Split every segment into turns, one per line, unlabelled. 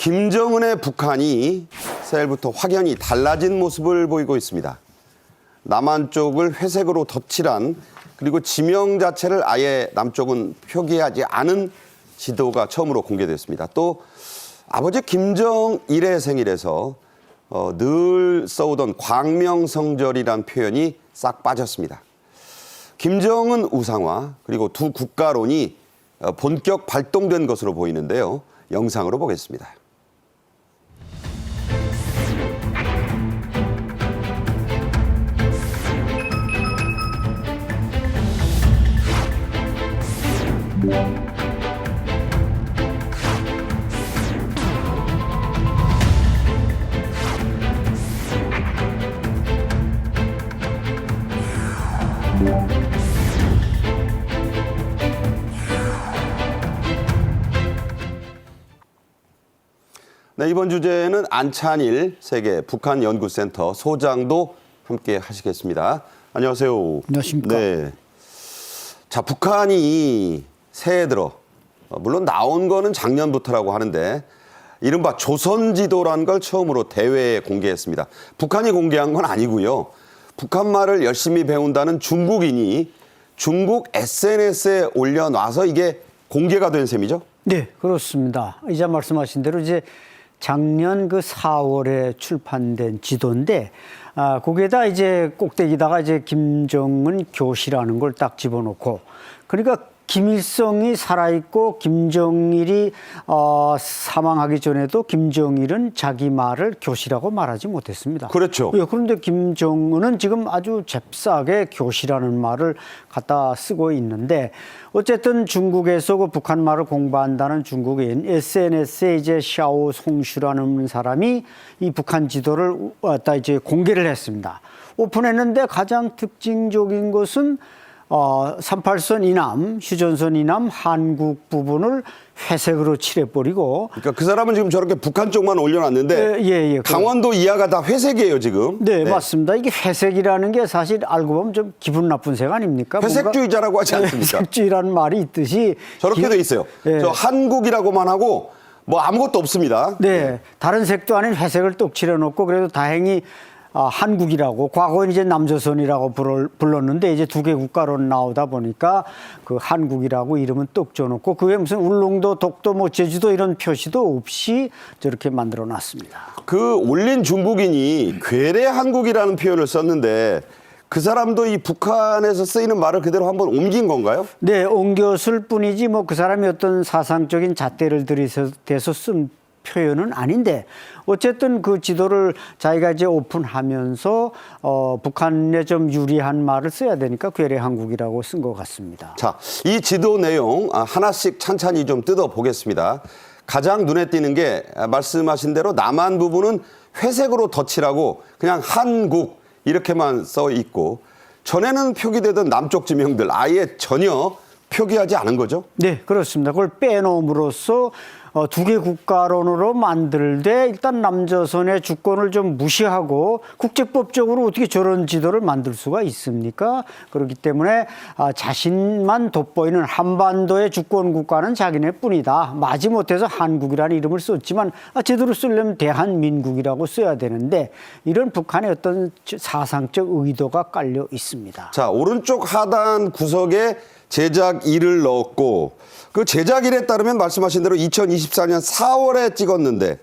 김정은의 북한이 새해부터 확연히 달라진 모습을 보이고 있습니다. 남한 쪽을 회색으로 덧칠한 그리고 지명 자체를 아예 남쪽은 표기하지 않은 지도가 처음으로 공개됐습니다. 또 아버지 김정일의 생일에서 늘 써오던 광명성절이란 표현이 싹 빠졌습니다. 김정은 우상화 그리고 두 국가론이 본격 발동된 것으로 보이는데요. 영상으로 보겠습니다. 네, 이번 주제는 안찬일 세계 북한연구센터 소장도 함께 하시겠습니다. 안녕하세요.
안녕하십니까.
네. 자, 북한이 새해 들어 물론 나온 거는 작년부터라고 하는데 이른바 조선지도라는 걸 처음으로 대회에 공개했습니다. 북한이 공개한 건 아니고요. 북한말을 열심히 배운다는 중국인이 중국 SNS에 올려놔서 이게 공개가 된 셈이죠?
네, 그렇습니다. 이제 말씀하신 대로 이제 작년 그 4월에 출판된 지도인데, 거기에다 이제 꼭대기다가 이제 김정은 교시라는 걸 딱 집어넣고, 그러니까 김일성이 살아있고 김정일이 사망하기 전에도 김정일은 자기 말을 교시라고 말하지 못했습니다.
그렇죠.
예, 그런데 김정은은 지금 아주 잽싸게 교시라는 말을 갖다 쓰고 있는데 어쨌든 중국에서 그 북한 말을 공부한다는 중국인 SNS에 이제 샤오 송슈라는 사람이 이 북한 지도를 갖다 이제 공개를 했습니다. 오픈했는데 가장 특징적인 것은 38선 이남, 휴전선 이남 한국 부분을 회색으로 칠해버리고.
그러니까 그 사람은 지금 저렇게 북한 쪽만 올려놨는데
예.
강원도 이하가 다 회색이에요, 지금.
네, 맞습니다. 이게 회색이라는 게 사실 알고 보면 좀 기분 나쁜 색 아닙니까?
회색주의자라고 하지 않습니까?
회색주의라는 말이 있듯이.
저렇게 돼 있어요.
예.
저 한국이라고만 하고 뭐 아무것도 없습니다.
네, 다른 색도 아닌 회색을 똑 칠해놓고 그래도 다행히 한국이라고 과거엔 이제 남조선이라고 불렀는데 이제 두 개 국가로 나오다 보니까 그 한국이라고 이름은 똑 줘놓고 그게 무슨 울릉도, 독도, 뭐 제주도 이런 표시도 없이 저렇게 만들어 놨습니다.
그 올린 중국인이 괴뢰 한국이라는 표현을 썼는데 그 사람도 이 북한에서 쓰이는 말을 그대로 한번 옮긴 건가요?
네, 옮겼을 뿐이지 뭐 그 사람이 어떤 사상적인 잣대를 들이대서 쓴 표현은 아닌데 어쨌든 그 지도를 자기가 이제 오픈하면서 북한에 좀 유리한 말을 써야 되니까 괴뢰 한국이라고 쓴 것 같습니다.
자, 이 지도 내용 하나씩 찬찬히 좀 뜯어보겠습니다. 가장 눈에 띄는 게 말씀하신 대로 남한 부분은 회색으로 덧칠하고 그냥 한국 이렇게만 써 있고 전에는 표기되던 남쪽 지명들 아예 전혀 표기하지 않은 거죠?
네, 그렇습니다. 그걸 빼놓음으로써 두 개 국가론으로 만들되 일단 남조선의 주권을 좀 무시하고 국제법적으로 어떻게 저런 지도를 만들 수가 있습니까? 그렇기 때문에 자신만 돋보이는 한반도의 주권 국가는 자기네뿐이다. 마지못해서 한국이라는 이름을 썼지만 제대로 쓰려면 대한민국이라고 써야 되는데 이런 북한의 어떤 사상적 의도가 깔려 있습니다.
자, 오른쪽 하단 구석에 제작일을 넣었고 그 제작일에 따르면 말씀하신 대로 2024년 4월에 찍었는데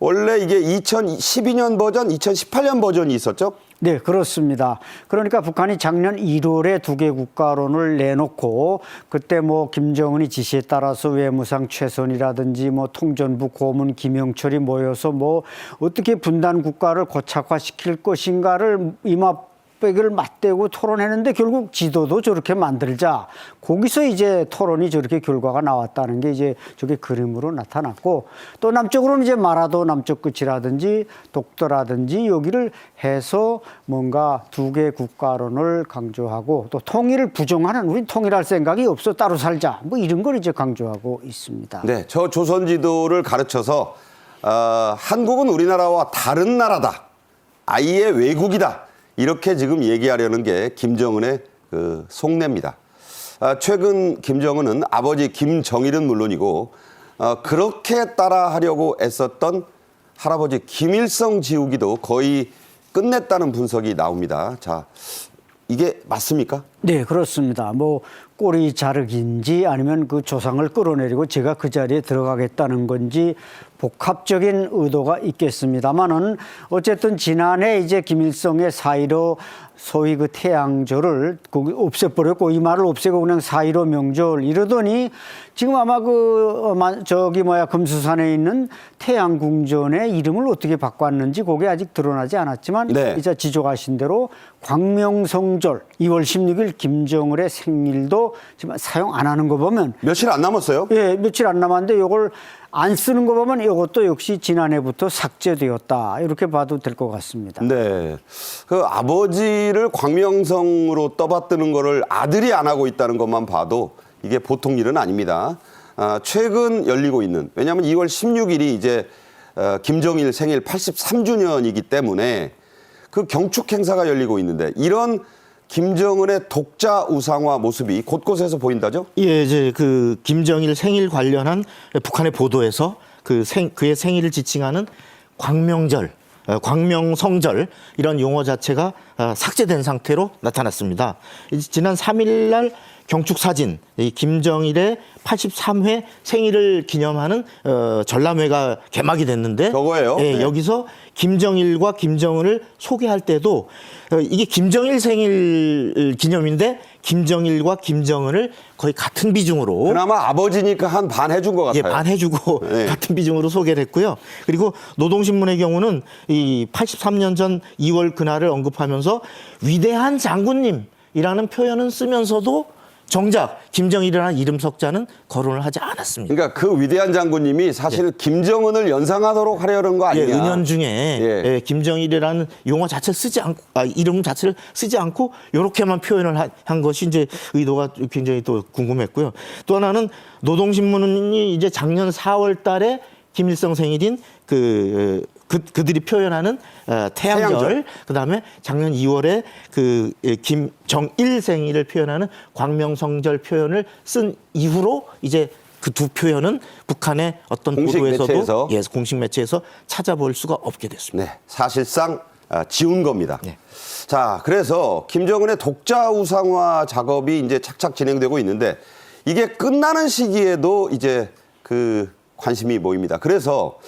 원래 이게 2012년 버전, 2018년 버전이 있었죠?
네, 그렇습니다. 그러니까 북한이 작년 1월에 두 개 국가론을 내놓고 그때 뭐 김정은이 지시에 따라서 외무상 최선이라든지 뭐 통전부 고문 김영철이 모여서 뭐 어떻게 분단 국가를 고착화시킬 것인가를 를 맞대고 토론했는데 결국 지도도 저렇게 만들자. 거기서 이제 토론이 저렇게 결과가 나왔다는 게 이제 저게 그림으로 나타났고 또 남쪽으로는 이제 마라도 남쪽 끝이라든지 독도라든지 여기를 해서 뭔가 두 개 국가론을 강조하고 또 통일을 부정하는 우린 통일할 생각이 없어 따로 살자. 뭐 이런 걸 이제 강조하고 있습니다.
네, 저 조선지도를 가르쳐서 한국은 우리나라와 다른 나라다. 아예 외국이다. 이렇게 지금 얘기하려는 게 김정은의 그 속내입니다. 최근 김정은은 아버지 김정일은 물론이고 그렇게 따라하려고 애썼던 할아버지 김일성 지우기도 거의 끝냈다는 분석이 나옵니다. 자, 이게 맞습니까?
네, 그렇습니다. 뭐 꼬리 자르기인지 아니면 그 조상을 끌어내리고 제가 그 자리에 들어가겠다는 건지 복합적인 의도가 있겠습니다만은 어쨌든 지난해 이제 김일성의 4.15 소위 그 태양절을 없애버렸고 이 말을 없애고 그냥 4.15 명절 이러더니 지금 아마 금수산에 있는 태양궁전의 이름을 어떻게 바꿨는지 그게 아직 드러나지 않았지만
네.
이제 지적하신 대로 광명성절 2월 16일 김정을의 생일도 지금 사용 안 하는 거 보면
며칠 안 남았어요?
예, 며칠 안 남았는데 이걸 안 쓰는 거 보면 이것도 역시 지난해부터 삭제되었다 이렇게 봐도 될 것 같습니다.
네. 그 아버지를 광명성으로 떠받드는 거를 아들이 안 하고 있다는 것만 봐도 이게 보통 일은 아닙니다. 최근 열리고 있는, 왜냐하면 2월 16일이 이제 김정일 생일 83주년이기 때문에 그 경축 행사가 열리고 있는데 이런 김정은의 독자 우상화 모습이 곳곳에서 보인다죠?
예, 이제 그 김정일 생일 관련한 북한의 보도에서 그의 생일을 지칭하는 광명절, 광명성절 이런 용어 자체가 삭제된 상태로 나타났습니다. 지난 3일 날 경축 사진, 이 김정일의 83회 생일을 기념하는 전람회가 개막이 됐는데
저거예요?
예,
네.
여기서 김정일과 김정은을 소개할 때도 이게 김정일 생일 기념인데 김정일과 김정은을 거의 같은 비중으로
그나마 아버지니까 한 반 해준 것 같아요.
예, 반 해주고
네.
같은 비중으로 소개를 했고요. 그리고 노동신문의 경우는 이 83년 전 2월 그날을 언급하면서 위대한 장군님이라는 표현은 쓰면서도 정작 김정일이라는 이름 석자는 거론을 하지 않았습니다.
그러니까 그 위대한 장군님이 사실 김정은을 연상하도록 하려는 거
예,
아니냐.
은연중에
예.
김정일이라는 용어 자체를 쓰지 않고 이름 자체를 쓰지 않고 이렇게만 표현을 한 것이 이제 의도가 굉장히 또 궁금했고요. 또 하나는 노동신문이 이제 작년 4월달에 김일성 생일인 그들이 표현하는 태양절, 그다음에 작년 2월에 그 김정일 생일을 표현하는 광명성절 표현을 쓴 이후로 이제 그 두 표현은 북한의 어떤
공식
보도에서도
매체에서?
예, 공식 매체에서 찾아볼 수가 없게 됐습니다.
네, 사실상 지운 겁니다.
네.
자, 그래서 김정은의 독자 우상화 작업이 이제 착착 진행되고 있는데 이게 끝나는 시기에도 이제 그 관심이 모입니다. 그래서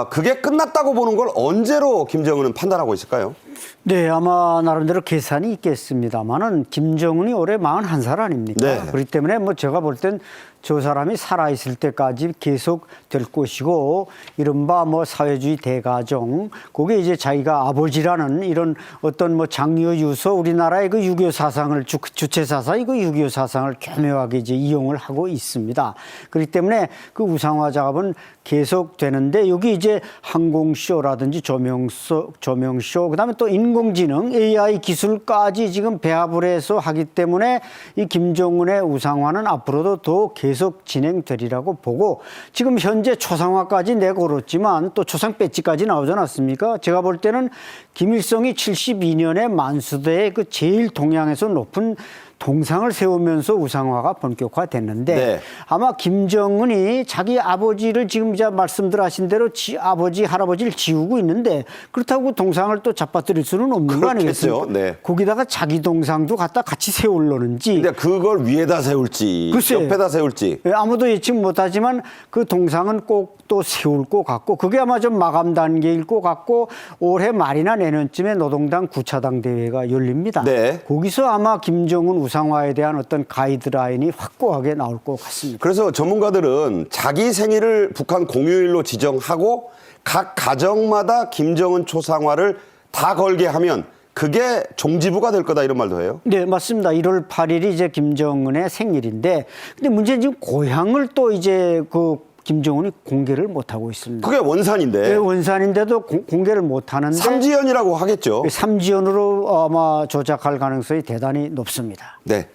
그게 끝났다고 보는 걸 언제로 김정은은 판단하고 있을까요?
네, 아마 나름대로 계산이 있겠습니다만은 김정은이 올해 41살 아닙니까?
네.
그렇기 때문에 뭐 제가 볼 땐 저 사람이 살아있을 때까지 계속 될 것이고 이른바 뭐 사회주의 대가정 그게 이제 자기가 아버지라는 이런 어떤 뭐 장려 유서 우리나라의 그 6.25 사상을 주체 사상이 그 6.25 사상을 교묘하게 이제 이용을 하고 있습니다. 그렇기 때문에 그 우상화 작업은 계속 되는데 여기 이제 항공쇼라든지 조명쇼 그다음에 또 인공지능 AI 기술까지 지금 배합을 해서 하기 때문에 이 김정은의 우상화는 앞으로도 더 계속 진행되리라고 보고 지금 현재 초상화까지 내걸었지만 또 초상 배지까지 나오지 않았습니까? 제가 볼 때는 김일성이 72년에 만수대의 그 제일 동양에서 높은 동상을 세우면서 우상화가 본격화됐는데
네.
아마 김정은이 자기 아버지를 지금 이제 말씀들 하신 대로 아버지 할아버지를 지우고 있는데 그렇다고 동상을 또 잡아뜨릴 수는 없는 거 아니겠습니까?
네.
거기다가 자기 동상도 갖다 같이 세우려는지
근데 그걸 위에다 세울지
글쎄.
옆에다 세울지
예, 아무도 예측 못하지만 그 동상은 꼭 또 세울 것 같고 그게 아마 좀 마감 단계일 것 같고 올해 말이나 내년쯤에 노동당 구차당 대회가 열립니다.
네.
거기서 아마 김정은 우상화에 대한 어떤 가이드라인이 확고하게 나올 것 같습니다.
그래서 전문가들은 자기 생일을 북한 공휴일로 지정하고 각 가정마다 김정은 초상화를 다 걸게 하면 그게 종지부가 될 거다 이런 말도 해요.
네, 맞습니다. 1월 8일이 이제 김정은의 생일인데 근데 문제는 지금 고향을 또 이제 그 김정은이 공개를 못 하고 있습니다.
그게 원산인데
네, 원산인데도 공개를 못 하는데
삼지연이라고 하겠죠.
삼지연으로 아마 조작할 가능성이 대단히 높습니다.
네.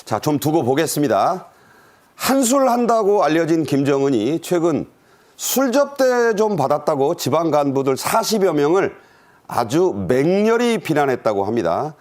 자, 좀 두고 보겠습니다. 한술 한다고 알려진 김정은이 최근 술 접대 좀 받았다고 지방 간부들 40여 명을 아주 맹렬히 비난했다고 합니다.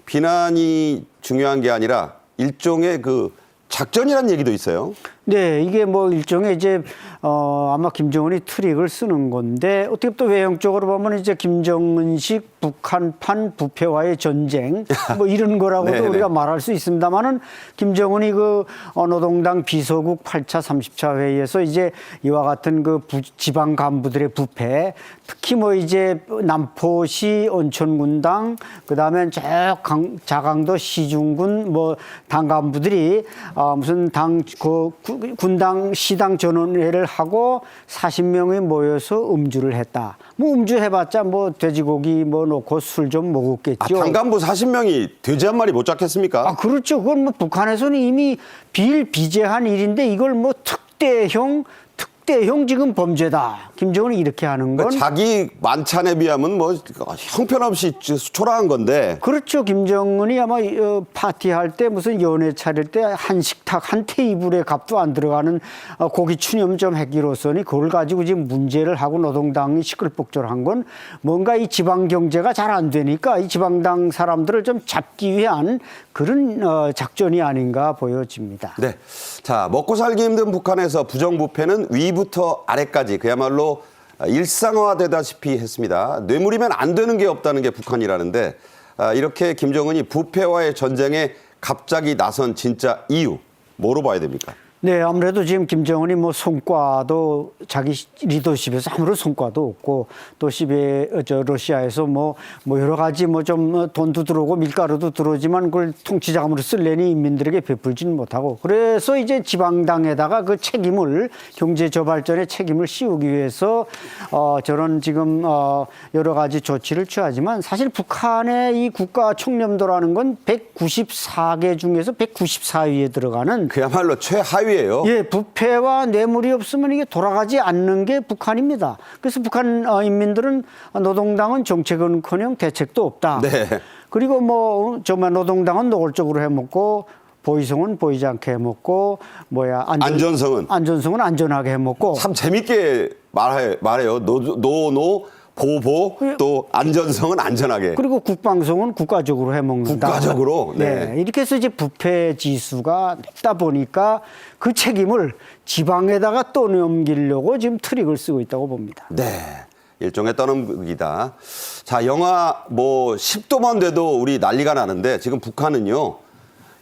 비난이 중요한 게 아니라 일종의 그 작전이라는 얘기도 있어요.
네, 이게 뭐 일종의 이제 아마 김정은이 트릭을 쓰는 건데 어떻게 또 외형적으로 보면 이제 김정은식 북한판 부패와의 전쟁 뭐 이런 거라고도
네네.
우리가 말할 수 있습니다만은 김정은이 그 노동당 비서국 8차 30차 회의에서 이제 이와 같은 그 지방 간부들의 부패, 특히 뭐 이제 남포시 온천군당 그다음에 저 자강도 시중군 뭐 당 간부들이 무슨 군당 시당 전원회를 하고 40명이 모여서 음주를 했다. 뭐 음주해봤자 뭐 돼지고기 뭐 넣고 술 좀 먹었겠죠.
당간부 40명이 돼지 한 마리 못 잡겠습니까?
아, 그렇죠. 그건 뭐 북한에서는 이미 비일비재한 일인데 이걸 뭐 특대형 지금 범죄다. 김정은이 이렇게 하는 건.
자기 만찬에 비하면 뭐 형편없이 초라한 건데.
그렇죠. 김정은이 아마 파티할 때 무슨 연회 차릴 때 한 식탁 한 테이블의 값도 안 들어가는 고기 추념점 했기로서니 그걸 가지고 지금 문제를 하고 노동당이 시끌벅적한 건 뭔가 이 지방 경제가 잘 안 되니까 이 지방당 사람들을 좀 잡기 위한 그런 작전이 아닌가 보여집니다.
네. 자, 먹고 살기 힘든 북한에서 부정부패는 위부터 아래까지 그야말로 일상화되다시피 했습니다. 뇌물이면 안 되는 게 없다는 게 북한이라는데 이렇게 김정은이 부패와의 전쟁에 갑자기 나선 진짜 이유 뭐로 봐야 됩니까?
네, 아무래도 지금 김정은이 뭐 성과도 자기 리더십에서 아무런 성과도 없고 또 러시아에서 뭐 여러 가지 뭐 좀 돈도 들어오고 밀가루도 들어오지만 그걸 통치자금으로 쓸래니 인민들에게 베풀지는 못하고 그래서 이제 지방당에다가 그 책임을 경제 저발전의 책임을 씌우기 위해서 저런 지금 여러 가지 조치를 취하지만 사실 북한의 이 국가 총념도라는 건 194개 중에서 194위에 들어가는
그야말로 최하위예요.
예, 부패와 뇌물이 없으면 이게 돌아가지 않는 게 북한입니다. 그래서 북한 인민들은 노동당은 정책은커녕 대책도 없다.
네.
그리고 뭐 정말 노동당은 노골적으로 해먹고 보이성은 보이지 않게 해먹고 안전성은 안전하게 해먹고
참 재밌게 말해요. 노 보보 또 안전성은 안전하게.
그리고 국방성은 국가적으로 해먹는다.
국가적으로? 네.
이렇게 해서 이제 부패 지수가 높다 보니까 그 책임을 지방에다가 떠넘기려고 지금 트릭을 쓰고 있다고 봅니다.
네. 일종의 떠넘기다. 자, 영하 뭐 10도만 돼도 우리 난리가 나는데 지금 북한은요.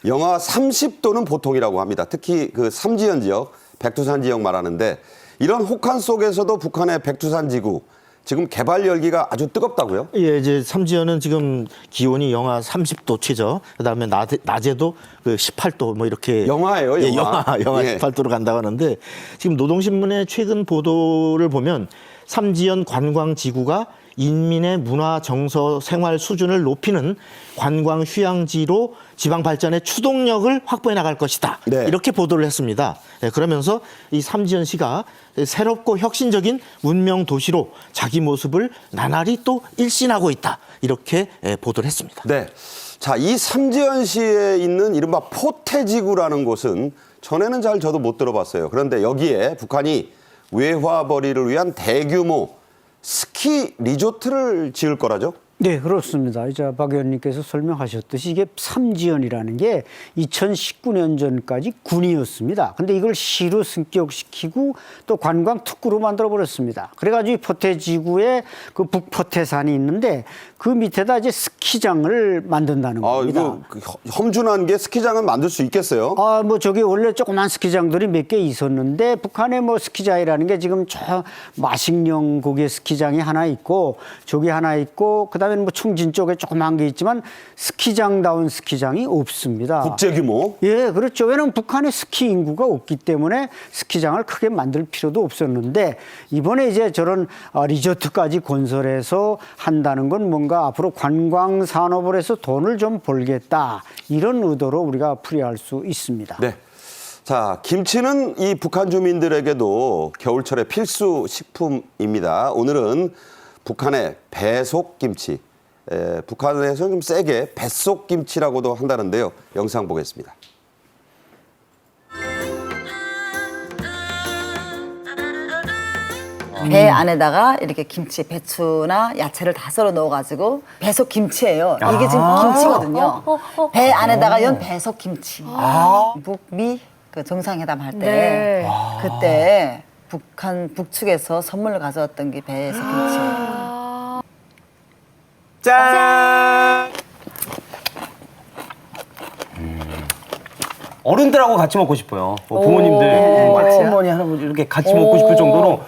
영하 30도는 보통이라고 합니다. 특히 그 삼지연 지역, 백두산 지역 말하는데 이런 혹한 속에서도 북한의 백두산 지구 지금 개발 열기가 아주 뜨겁다고요?
예, 이제 삼지연은 지금 기온이 영하 30도 최저, 그다음에 낮에도 그 18도 뭐 이렇게
영하예요,
예,
영하.
영하
예.
18도로 간다고 하는데 지금 노동신문의 최근 보도를 보면 삼지연 관광지구가 인민의 문화, 정서, 생활 수준을 높이는 관광 휴양지로 지방 발전의 추동력을 확보해 나갈 것이다.
네.
이렇게 보도를 했습니다. 네, 그러면서 이 삼지연시가 새롭고 혁신적인 문명 도시로 자기 모습을 나날이 또 일신하고 있다. 이렇게 보도를 했습니다.
네. 자, 이 삼지연시에 있는 이른바 포태지구라는 곳은 전에는 잘 저도 못 들어봤어요. 그런데 여기에 북한이 외화벌이를 위한 대규모 스키 리조트를 지을 거라죠?
네, 그렇습니다. 이제 박 의원님께서 설명하셨듯이 이게 삼지연이라는 게 2019년 전까지 군이었습니다. 근데 이걸 시로 승격시키고 또 관광 특구로 만들어 버렸습니다. 그래가지고 이 포태지구에 그 북포태산이 있는데 그 밑에다 이제 스키장을 만든다는 겁니다.
이거 험준한 게 스키장은 만들 수 있겠어요?
뭐 저기 원래 조그만 스키장들이 몇 개 있었는데 북한에 뭐 스키장이라는 게 지금 저 마식령 거기에 스키장이 하나 있고 저기 하나 있고 그다음에 뭐 충진 쪽에 조그만 게 있지만 스키장다운 스키장이 없습니다.
국제 규모?
예, 그렇죠. 왜냐하면 북한에 스키 인구가 없기 때문에 스키장을 크게 만들 필요도 없었는데 이번에 이제 저런 리조트까지 건설해서 한다는 건 뭔가 앞으로 관광 산업을 해서 돈을 좀 벌겠다 이런 의도로 우리가 풀이할 수 있습니다.
네. 자, 김치는 이 북한 주민들에게도 겨울철의 필수 식품입니다. 오늘은 북한의 배속김치, 북한에서는 좀 세게 뱃속김치라고도 한다는데요. 영상 보겠습니다.
배 안에다가 이렇게 김치, 배추나 야채를 다 썰어 넣어가지고 배속 김치예요. 이게 지금 김치거든요. 배 안에다가 연 배속 김치. 묵, 미, 그 정상회담 할 때
네.
그때 북한 북측에서 선물을 가져왔던 게 배에서 김치예요.
짠! 어른들하고 같이 먹고 싶어요. 뭐 부모님들, 뭐 어머니, 할아버지 이렇게 같이 먹고 싶을 정도로.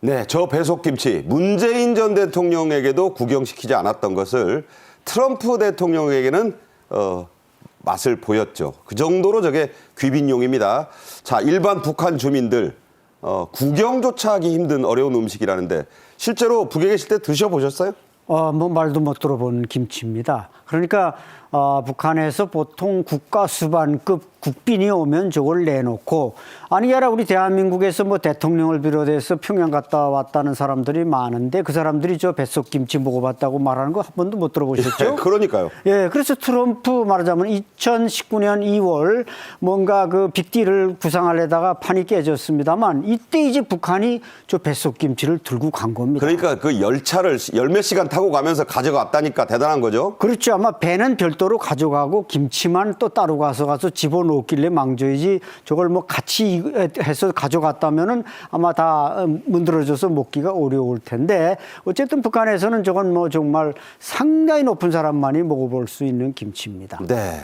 네, 저 배속김치 문재인 전 대통령에게도 구경시키지 않았던 것을 트럼프 대통령에게는 맛을 보였죠. 그 정도로 저게 귀빈용입니다. 자, 일반 북한 주민들 구경조차 하기 힘든 어려운 음식이라는데 실제로 북에 계실 때 드셔보셨어요?
뭐 말도 못 들어본 김치입니다. 그러니까 북한에서 보통 국가 수반급 국빈이 오면 저걸 내놓고 아니 아니라 우리 대한민국에서 뭐 대통령을 비롯해서 평양 갔다 왔다는 사람들이 많은데 그 사람들이 저 뱃속김치 먹어봤다고 말하는 거 한 번도 못 들어보셨죠?
그러니까요.
예, 그래서 트럼프 말하자면 2019년 2월 뭔가 그 빅딜을 구상하려다가 판이 깨졌습니다만 이때 이제 북한이 저 뱃속김치를 들고 간 겁니다.
그러니까 그 열차를 열몇 시간 타고 가면서 가져갔다니까 대단한 거죠.
그렇죠. 아마 배는 별도로 가져가고 김치만 또 따로 가서 집어넣었길래 망조이지 저걸 뭐 같이 해서 가져갔다면은 아마 다 문드러져서 먹기가 어려울 텐데 어쨌든 북한에서는 저건 뭐 정말 상당히 높은 사람만이 먹어볼 수 있는 김치입니다.
네.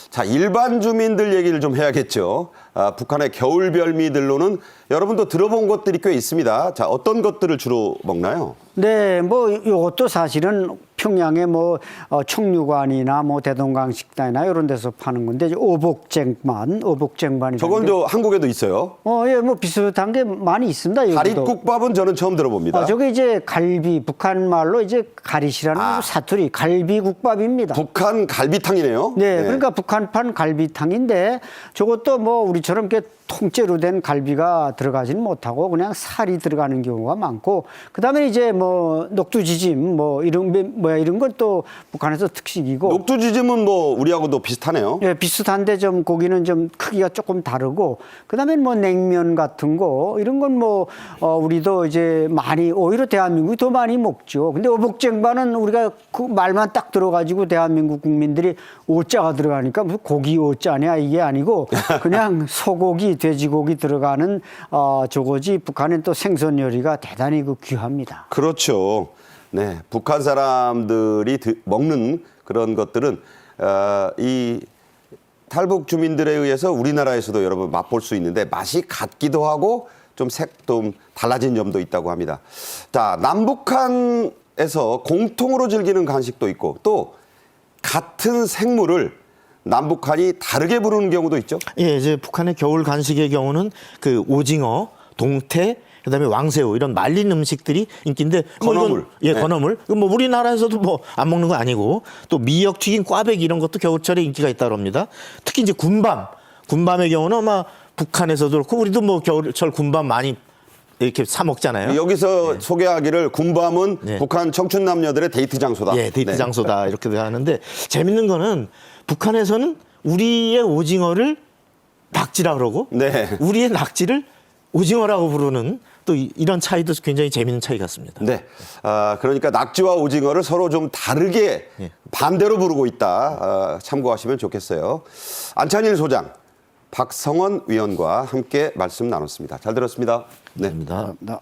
자, 일반 주민들 얘기를 좀 해야겠죠. 북한의 겨울 별미들로는 여러분도 들어본 것들이 꽤 있습니다. 자, 어떤 것들을 주로 먹나요?
네, 뭐 이것도 사실은 평양의 뭐 청류관이나 뭐 대동강 식당이나 이런 데서 파는 건데 이제 어복쟁반이.
저건 저 한국에도 있어요.
예, 뭐 비슷한 게 많이 있습니다. 여기도.
가릿국밥은 저는 처음 들어봅니다.
저게 이제 갈비, 북한 말로 이제 가릿이라는 사투리, 갈비국밥입니다.
북한 갈비탕이네요.
네, 그러니까 북한판 갈비탕인데 저것도 뭐 우리처럼 이렇게 통째로 된 갈비가 들어가지는 못하고 그냥 살이 들어가는 경우가 많고 그다음에 이제 뭐 녹두지짐 뭐 이런 것도 북한에서 특식이고.
녹두지짐은 뭐 우리하고도 비슷하네요.
예, 비슷한데 좀 고기는 좀 크기가 조금 다르고 그다음에 뭐 냉면 같은 거 이런 건 뭐 우리도 이제 많이 오히려 대한민국이 더 많이 먹죠. 근데 어복쟁반은 우리가 그 말만 딱 들어가지고 대한민국 국민들이 오자가 들어가니까 무슨 고기 오자냐 이게 아니고 그냥 소고기, 돼지고기 들어가는 저거지. 북한은 또 생선 요리가 대단히 귀합니다.
그렇죠. 네, 북한 사람들이 먹는 그런 것들은 이 탈북 주민들에 의해서 우리나라에서도 여러분 맛볼 수 있는데 맛이 같기도 하고 좀 색도 달라진 점도 있다고 합니다. 자, 남북한에서 공통으로 즐기는 간식도 있고 또 같은 생물을 남북한이 다르게 부르는 경우도 있죠.
예, 이제 북한의 겨울 간식의 경우는 그 오징어, 동태, 그다음에 왕새우 이런 말린 음식들이 인기인데
건어물.
예,
네.
건어물. 뭐 우리나라에서도 뭐 안 먹는 거 아니고 또 미역 튀긴 꽈배기 이런 것도 겨울철에 인기가 있다고 합니다. 특히 이제 군밤의 경우는 아마 북한에서도 그렇고 우리도 뭐 겨울철 군밤 많이 이렇게 사 먹잖아요.
여기서 소개하기를 군밤은
네.
북한 청춘 남녀들의 데이트 장소다.
예, 데이트
네.
장소다 이렇게 하는데 재밌는 거는 북한에서는 우리의 오징어를 낙지라 그러고
네.
우리의 낙지를 오징어라고 부르는 또 이런 차이도 굉장히 재밌는 차이 같습니다.
네. 그러니까 낙지와 오징어를 서로 좀 다르게 반대로 부르고 있다. 참고하시면 좋겠어요. 안찬일 소장, 박성원 위원과 함께 말씀 나눴습니다. 잘 들었습니다. 네.
감사합니다.